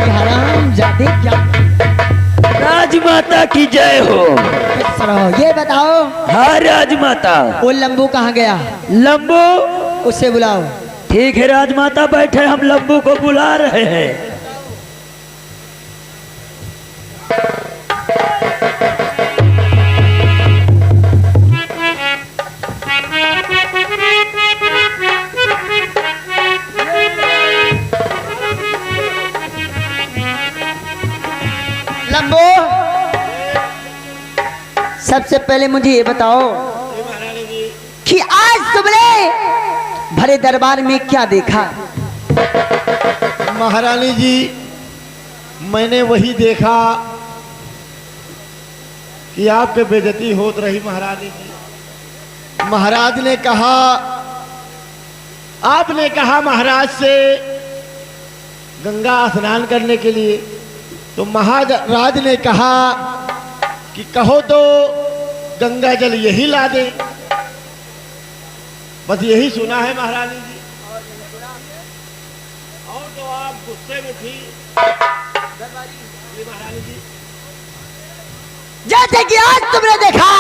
हरामजादे क्या। राजमाता की जय हो। ये बताओ। हाँ राजमाता। वो लंबू कहाँ गया? लंबू, उसे बुलाओ। ठीक है राजमाता, बैठे, हम लंबू को बुला रहे हैं। लंबू, सबसे पहले मुझे ये बताओ कि आज तुमने भरे दरबार में क्या देखा? महारानी जी, मैंने वही देखा कि आपके बेइज्जती होत रही। महारानी जी, महाराज ने कहा, आपने कहा महाराज से गंगा स्नान करने के लिए, तो महाराज ने कहा कि कहो तो गंगा जल यही ला दे। बस यही सुना है महारानी जी। और तो आप गुस्से में थी महारानी जी। जैसे कि आज तुमने देखा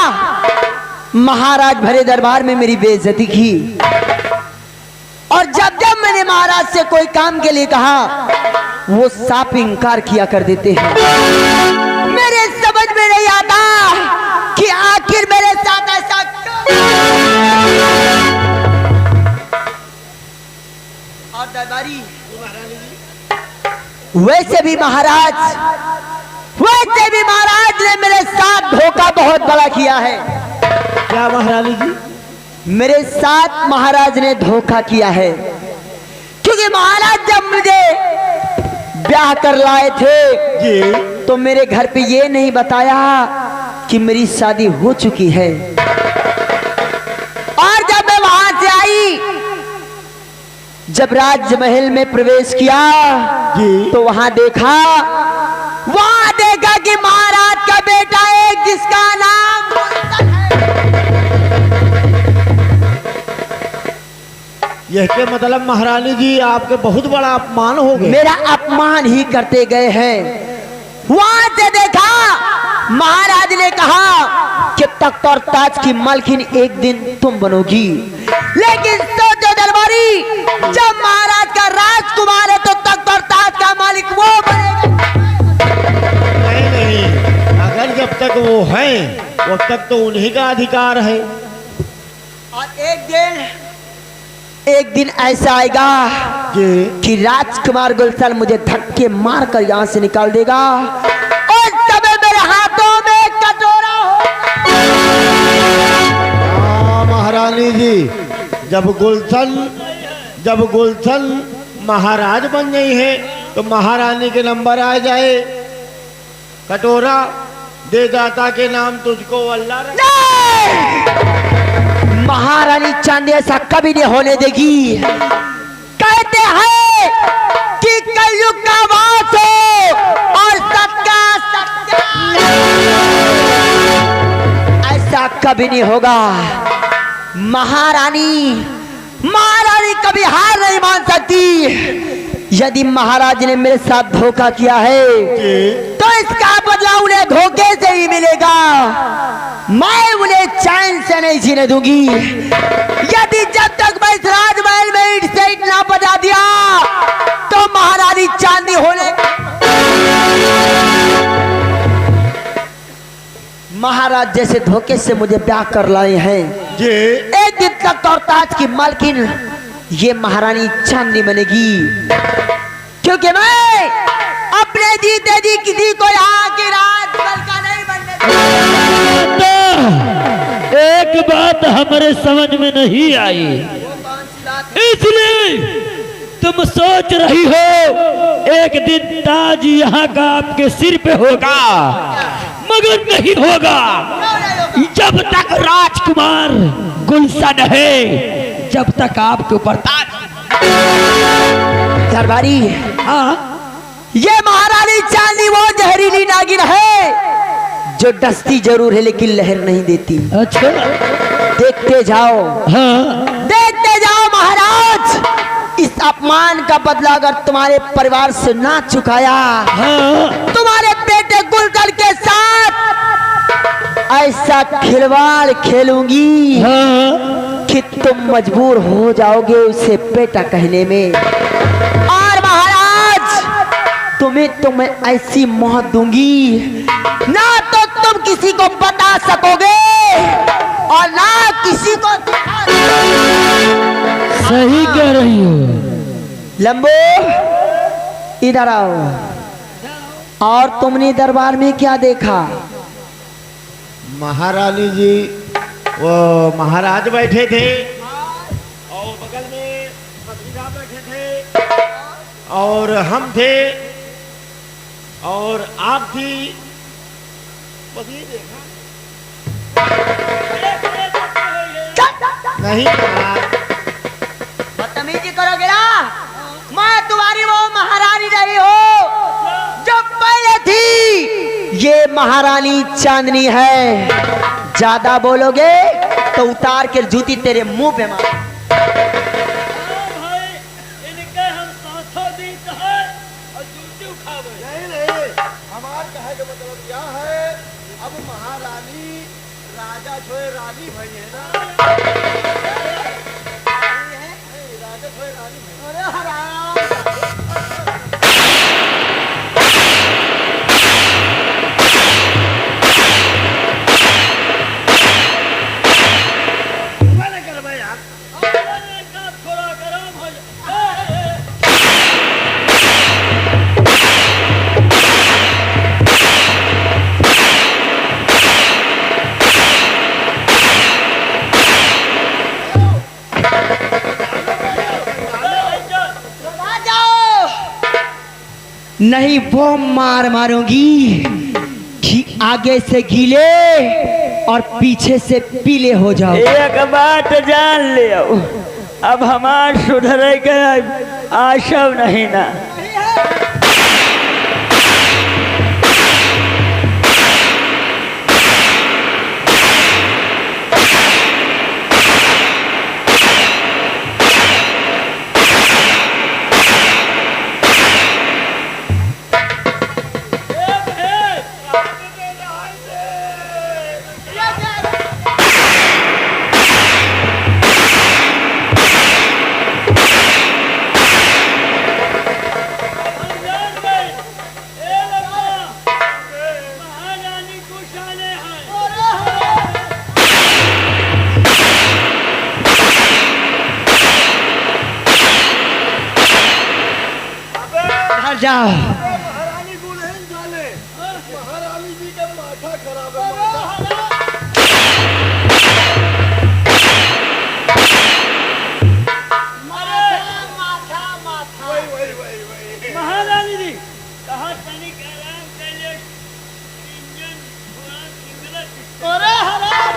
महाराज भरे दरबार में मेरी बेइज्जती की, और जब जब मैंने महाराज से कोई काम के लिए कहा वो साफ इनकार किया कर देते हैं। मेरे समझ में नहीं आता कि आखिर मेरे साथ ऐसा क्यों। और दरबारी, वैसे भी महाराज ने मेरे साथ धोखा बहुत बड़ा किया है। क्या महारानी जी? मेरे साथ महाराज ने धोखा किया है, क्योंकि महाराज जब मुझे ब्याह कर लाए थे तो मेरे घर पे ये नहीं बताया कि मेरी शादी हो चुकी है। और जब मैं वहां से आई, जब राजमहल में प्रवेश किया तो वहां देखा कि महाराज का बेटा एक, जिसका नाम यह के मतलब महारानी जी आपके बहुत बड़ा अपमान हो गया। मेरा अपमान ही करते गए हैं। वहां से देखा महाराज ने कहा कि तख्त और ताज की मालकिन एक दिन तुम बनोगी, लेकिन सोचो दरबारी, जब महाराज का राजकुमार है तो तख्त और ताज का मालिक वो बनेगा। नहीं, अगर जब तक वो है तब तक तो उन्हीं का अधिकार है। और एक दिन ऐसा आएगा कि राजकुमार गुलशन मुझे धक्के मार कर यहाँ से निकाल देगा, और तब मेरे हाथों में कटोरा हो। महारानी जी, जब गुलशन महाराज बन गई है तो महारानी के नंबर आ जाए, कटोरा दे दाता के नाम तुझको अल्लाह। महारानी चांदी ऐसा कभी नहीं होने देगी। कहते हैं कि कलयुग का वास हो और सबका सत्य, ऐसा कभी नहीं होगा। महारानी कभी हार नहीं मान सकती। यदि महाराज ने मेरे साथ धोखा किया है तो इसका बदला उन्हें धोखे से ही मिलेगा। मैं उन्हें चैन से नहीं जीने दूंगी। यदि जब तक मैं इस राजमहल में ईंट से ईंट ना बजा दिया तो महारानी चांदी होने। महाराज जैसे धोखे से मुझे ब्याह कर लाए हैं, एक दिन तक और ताज की मालकिन ये महारानी चांदी बनेगी, क्योंकि मैं अपने जीते जी किसी को यहाँ की राजमहल का नहीं बनने। एक बात हमारे समझ में नहीं आई, इसलिए तुम सोच रही हो एक दिन ताज यहाँ का आपके सिर पे होगा, मगर नहीं होगा। जब तक राजकुमार गुलशन है, जब तक आपके ऊपर ताज। दरबारी, ये महारानी चांदी वो जहरीली नागिन है जो डसती जरूर है लेकिन लहर नहीं देती। अच्छा, देखते जाओ। हाँ, देखते जाओ महाराज, इस अपमान का बदला अगर तुम्हारे परिवार से ना चुकाया, हाँ तुम्हारे बेटे गुलशन के साथ ऐसा खिलवाड़ खेलूंगी हाँ कि तुम मजबूर हो जाओगे उसे बेटा कहने में। और महाराज तुम्हें ऐसी मौत दूंगी ना तो तुम किसी को बता सकोगे और ना किसी को सही कह रही हो। लंबो इधर आओ। और तुमने दरबार में क्या देखा? महारानी जी वो महाराज बैठे थे और बगल में मधुरा बैठे थे और हम थे और आप थी, बस ये देखा नहीं बदतमीजी करोगे ना? मैं तुम्हारी वो महारानी नहीं हो जो पहले थी। ये महारानी चांदनी है। ज्यादा बोलोगे तो उतार के जूती तेरे मुंह पे मार। नहीं हमार कहे का मतलब क्या है, अब महारानी राजा छोए रानी भई है ना, राजा छोए रानी भई। अरे हराम नहीं वो मार मारूंगी कि आगे से गीले और पीछे से पीले हो जाओ। एक बात जान ले, अब हमार सुधरे के आशा नहीं ना। जाओ। महारानी बुलहन जाने, महारानी जी का माथा खराब है। महारानी जी कहा तनिक आराम कर ले, इंजन थोड़ा सिंगल। अरे हराम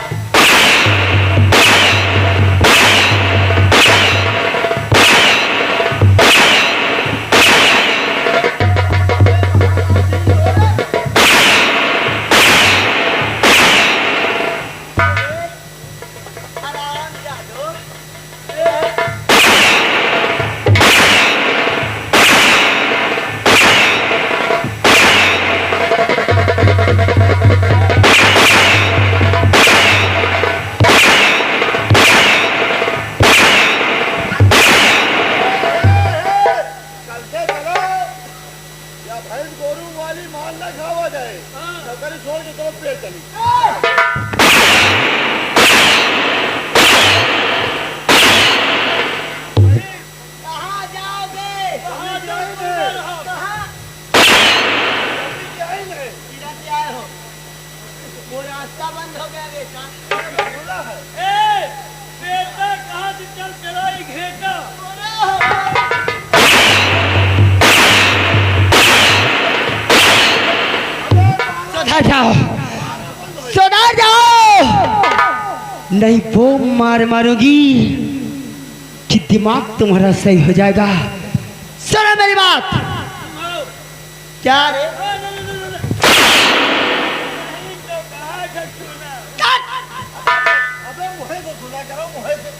छोड़ के तो पेड़ चली। कहाँ जाओगे? कहाँ जाएंगे? कहाँ? जल्दी से आएंगे। इधर से आए हो? वो रास्ता बंद हो गया बेटा। बोला है। ए बेटा कहाँ से चल चला ही घेटा। सुधर जाओ, सुधर जाओ, नहीं वो मार मारूंगी कि दिमाग तुम्हारा सही हो जाएगा। सुनो मेरी बात। क्या रे? अबे मुहे को सुना करो, मुहे से।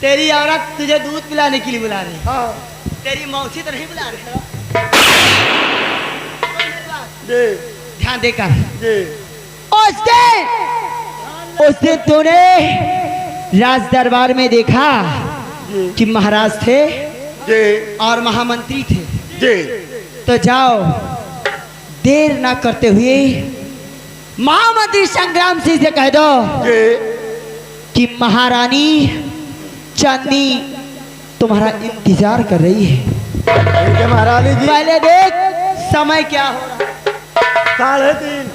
तेरी औरत तुझे दूध पिलाने के लिए बुला रही है। हाँ तेरी मौसी तो नहीं बुला रही है। जी ध्यान देकर जी उस दिन तूने राज दरबार में देखा जी कि महाराज थे जी और महामंत्री थे। जी तो जाओ देर ना करते हुए महामंत्री संग्राम सिंह से कह दो जी कि महारानी चांदनी तुम्हारा इंतजार कर रही है। ठीक है महारानी जी। पहले देख समय क्या हो रहा है। 3:30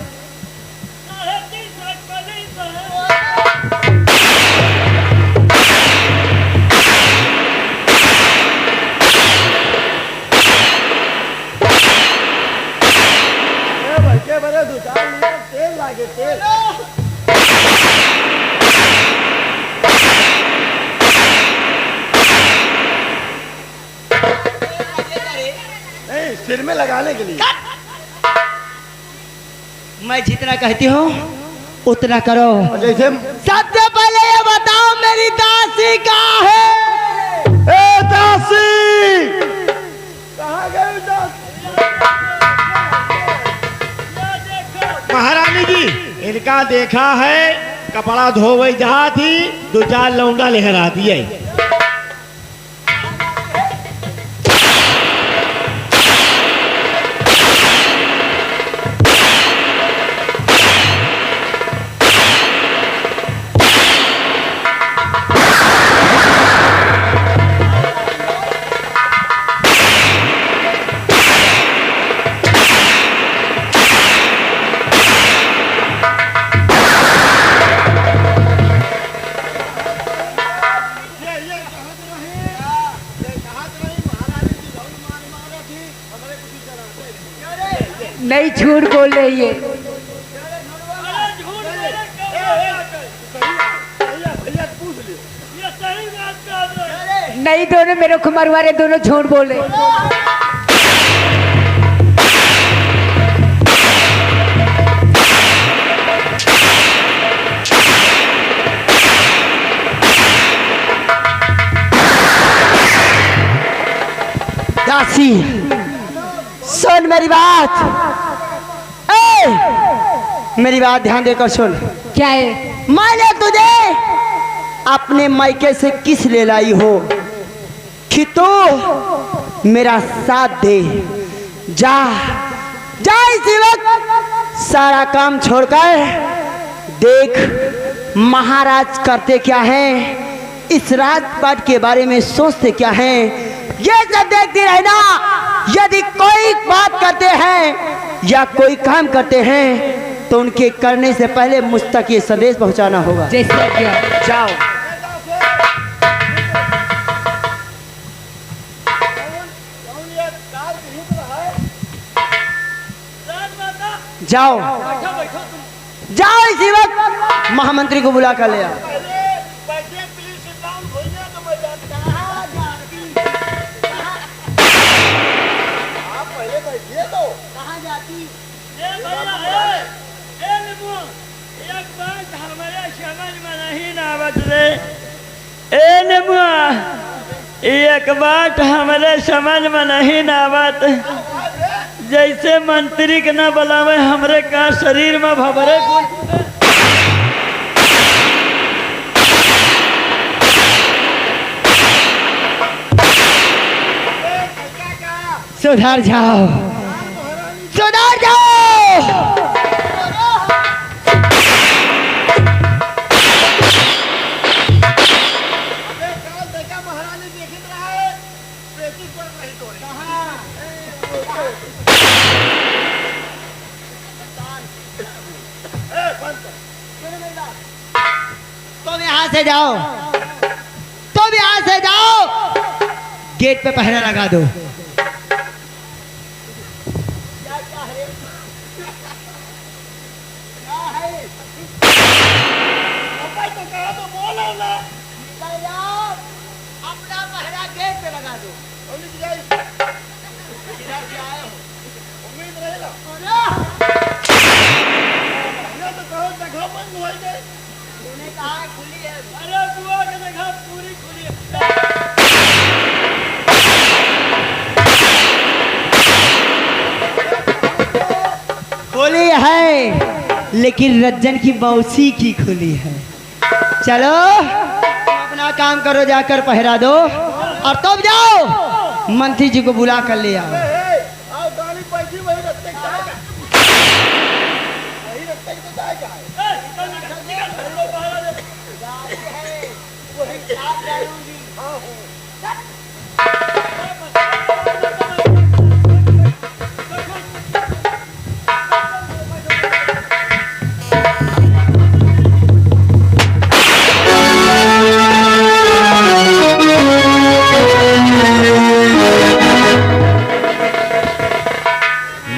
के बड़े 2-4 लीटर तेल लागे तेल। नहीं सिर में लगाने के लिए। मैं जितना कहती हूँ उतना करो। और जैसे सबसे पहले ये बताओ मेरी दासी कहाँ है? ए दासी कहाँ गई दासी? महारानी जी इनका देखा है कपड़ा धोवे जहाँ थी 2-4 लौंडा लहरा दिए। नहीं झूठ बोल रही है। नहीं दोनों मेरे को मरवा रहे, दोनों झूठ बोल रहे। दासी सुन मेरी बात। मेरी बात ध्यान देकर सुन। क्या है? मैंने तुझे अपने मायके से किस ले लाई हो कि तू मेरा साथ दे। जा जा इसी वक्त सारा काम छोड़कर देख महाराज करते क्या हैं, इस राजपाट के बारे में सोचते क्या हैं, ये सब देखती रहना। यदि कोई बात करते हैं या कोई काम करते हैं तो उनके करने से पहले मुझ तक ये संदेश पहुंचाना होगा। जैसे क्या? जाओ जाओ जाओ इसी वक्त महामंत्री को बुला कर ले आओ। एक बात हमारे समझ में नहीं आवत, जैसे मंत्री के न बुलावे हमरे का शरीर में भवरे सुधर जाओ सुधर जाओ। तुम यहाँ से जाओ, तुम यहाँ से जाओ, गेट पे पहरा लगा दो। अपना पहरा गेट पे लगा दो। तूने कहा खुली है। अरे बुआ के देखा पूरी खोली है लेकिन रज्जन की मौसी की खुली है। चलो अपना काम करो, जाकर पहरा दो और तब जाओ मंत्री जी को बुला कर ले आओ।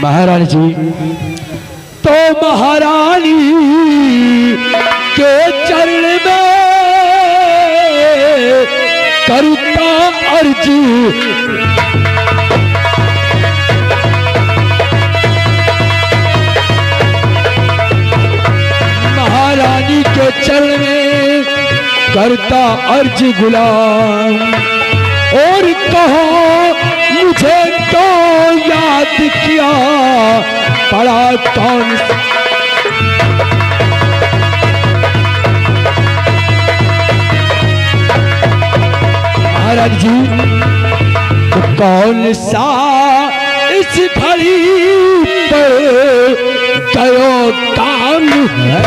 महारानी जी, तो महारानी के चरण में करता अर्जी, महारानी के चरण में करता अर्जी गुलाम, और कहो मुझे तो याद किया पड़ा कौन महाराज जी, तो कौन सा इस घड़ी पर कयो काम है,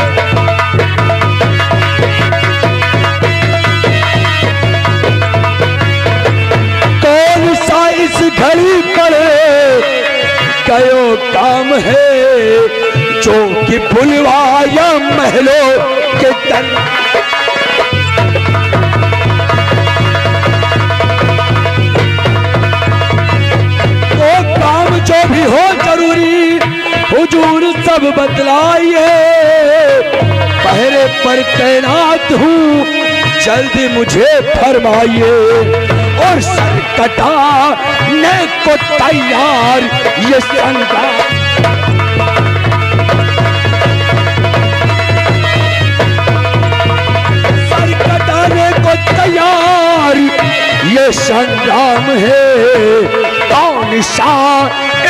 इस घड़ी पर कयो काम है, जो कि बुलवाया महलों के तन, वो काम जो भी हो जरूरी हुजूर सब बतलाइए, पहरे पर तैनात हूँ जल्दी मुझे फरमाइए, और सर कटाने को तैयार ये संग्राम, सर कटाने को तैयार ये संग्राम है, कौन सा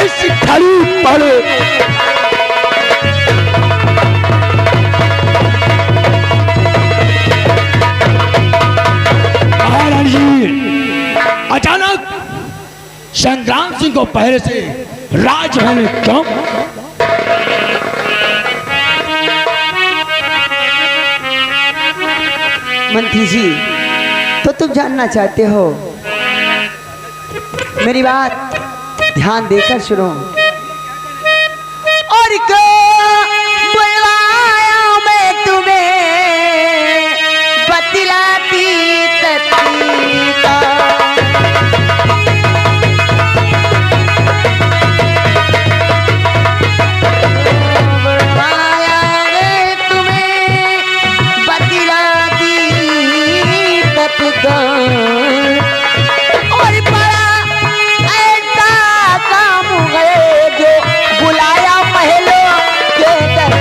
इस घड़ी पर अचानक संग्राम सिंह को पहले से राजमहल में क्यों? मंत्री जी, तो तुम जानना चाहते हो, मेरी बात ध्यान देकर सुनो। और बुलवाया मैं तुम्हें बतलाती तत्का, और बड़ा ऐसा काम है जो बुलाया महलों के दर।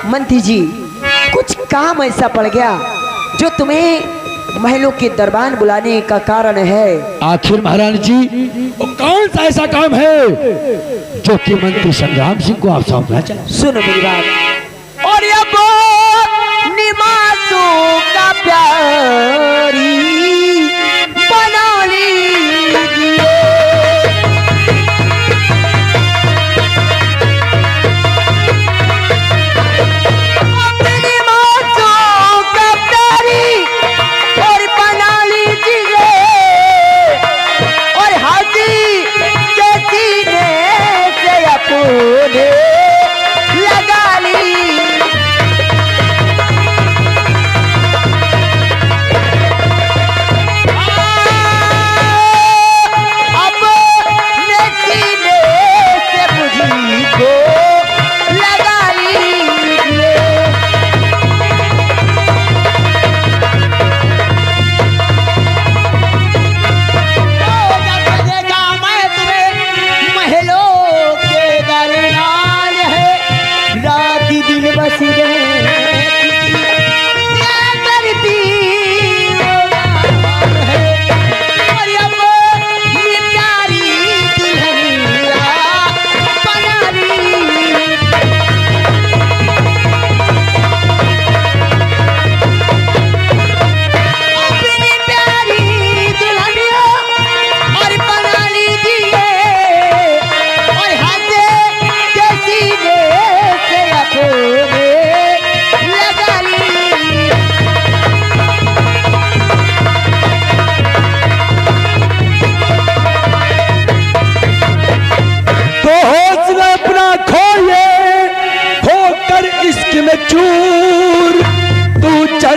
मंत्री जी, कुछ काम ऐसा पड़ गया जो तुम्हें महलों के दरबार बुलाने का कारण है। आखिर महारानी जी, वो कौन सा ऐसा काम है जो कि मंत्री संग्राम सिंह को आप सौंपना चाहें? सुनो मेरी बात। और ये वो निमासू का प्यारी बना लीजिए, निमासू का प्यारी और बना लीजिए, और हाथी के सीने से अपने लगा ली।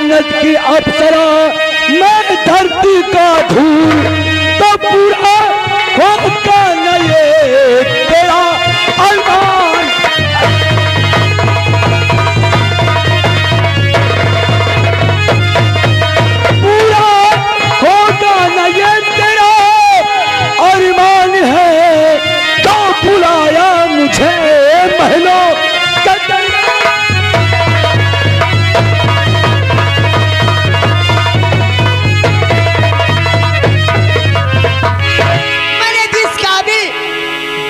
जन्नत की अप्सरा, मैं धरती का धूल, तो पूरा होगा न ये तेरा अरमान। पूरा होगा न ये तेरा अरमान है, तो बुलाया मुझे महलों का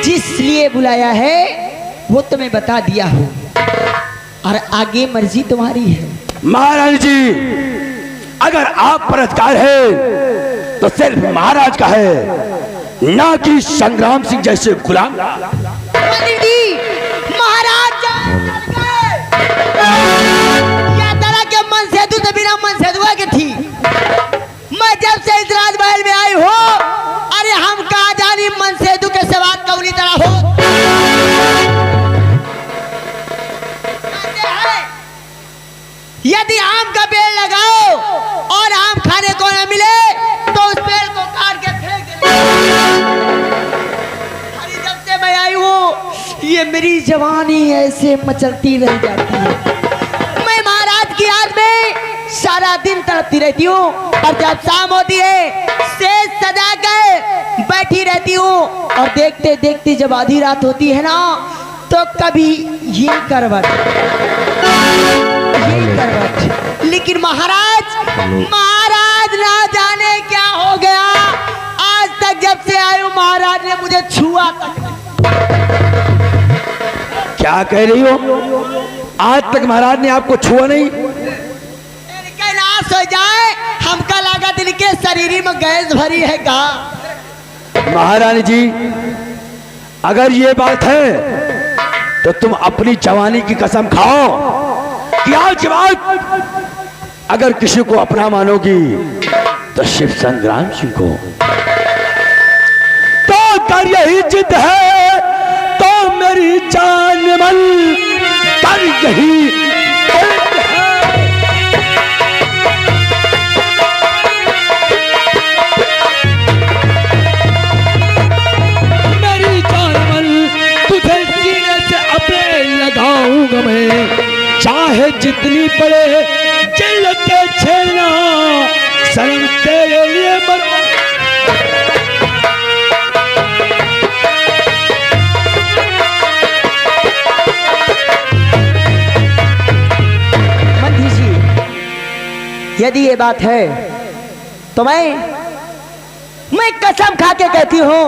इसलिए बुलाया है वो तुम्हें बता दिया हो, और आगे मर्जी तुम्हारी है। महारानी जी, अगर आप पर अधिकार है तो सिर्फ महाराज का है, ना कि संग्राम सिंह जैसे गुलाम। महाराज या तरह के मन सेतु से बिना मन सेतुआ के थी। मैं जब से इस राजमहल में आई हो, अरे हम कहा जानी मन सेतु के सवाल कौनी तरह हो। यदि आम का पेड़ लगाओ और आम खाने को न मिले तो उस पेड़ को काट के फेंक दे। अरे जब से मैं आई हूँ ये मेरी जवानी ऐसे मचलती रह जाती है। मैं महाराज की याद में सारा दिन तड़पती रहती हूँ, और जब शाम होती है सेज सजा कर बैठी रहती हूँ, और देखते देखते जब आधी रात होती है ना, तो कभी ये करवट लेकिन महाराज ना जाने क्या हो गया, आज तक जब से आए हो महाराज ने मुझे छुआ तक। क्या कह रही हो? आज तक महाराज ने आपको छुआ नहीं? इनके नाश हो जाए, हमका लागत इनके शरीर में गैस भरी है का। महारानी जी, अगर ये बात है तो तुम अपनी जवानी की कसम खाओ कि आज बात अगर किसी को अपना मानोगी तो शिव संग्राम सिंह को। तो कर यही जिद है तो मेरी जान मन कर यही जिद है। मेरी जान मन तुझे सीने से अपने लगाऊंगा मैं, चाहे जितनी पड़े जिल्लते छेना, सनम तेरे लिए मरो। मंत्री जी, यदि ये बात है तो मैं कसम खा के कहती हूँ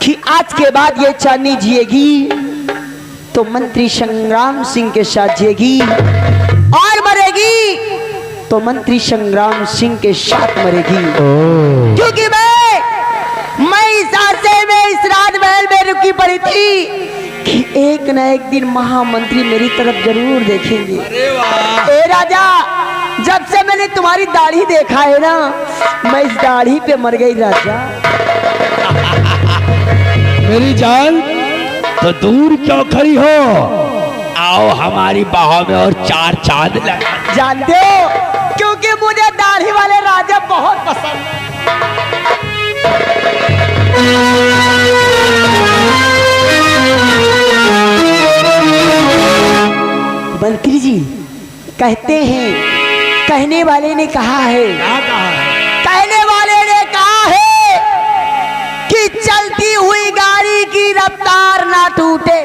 कि आज के बाद ये चांदनी जिएगी तो मंत्री संग्राम सिंह के साथ जिएगी, और मरेगी तो मंत्री संग्राम सिंह के साथ मरेगी। क्योंकि मैं इस आशय में इस राजमहल में रुकी पड़ी थी कि एक न एक दिन महामंत्री मेरी तरफ जरूर देखेंगे। ए राजा, जब से मैंने तुम्हारी दाढ़ी देखा है ना, मैं इस दाढ़ी पे मर गई राजा। मेरी जान, तो दूर क्यों खड़ी हो? आओ हमारी बाहों में और चार चांद लगा। जानते हो, क्योंकि मुझे दाढ़ी वाले राजा बहुत पसंद है। मंत्री जी कहते हैं, कहने वाले ने कहा है, कहने वाले ने कहा है कि चलती हुई गाड़ी की रफ्तार ना टूटे।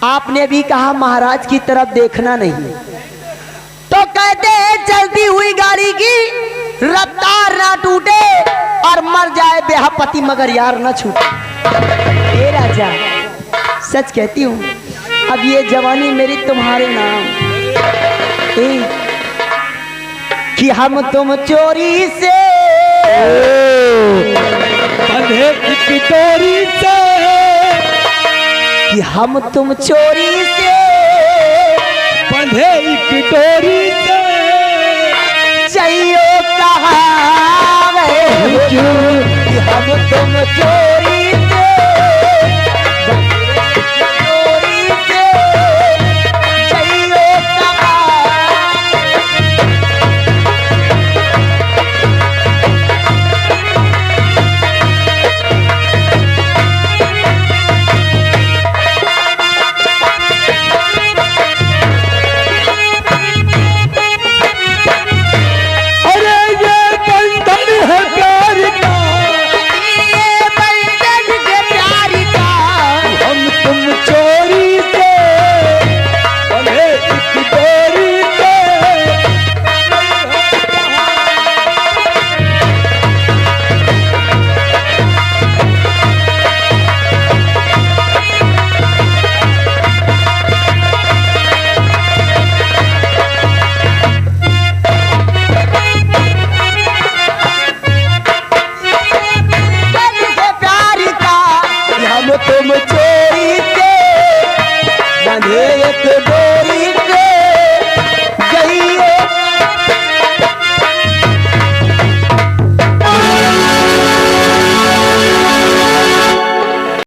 आपने भी कहा महाराज की तरफ देखना नहीं, तो कहते हैं चलती हुई गाड़ी की रफ्तार ना टूटे, और मर जाए बेहपति मगर यार ना छूटे। ए राजा, सच कहती हूँ, अब ये जवानी मेरी तुम्हारे नाम। कि हम तुम चोरी से बंधे एक डोरी से, कि हम तुम चोरी से बंधे एक डोरी से, चाहिए कहा कि हम तुम चोरी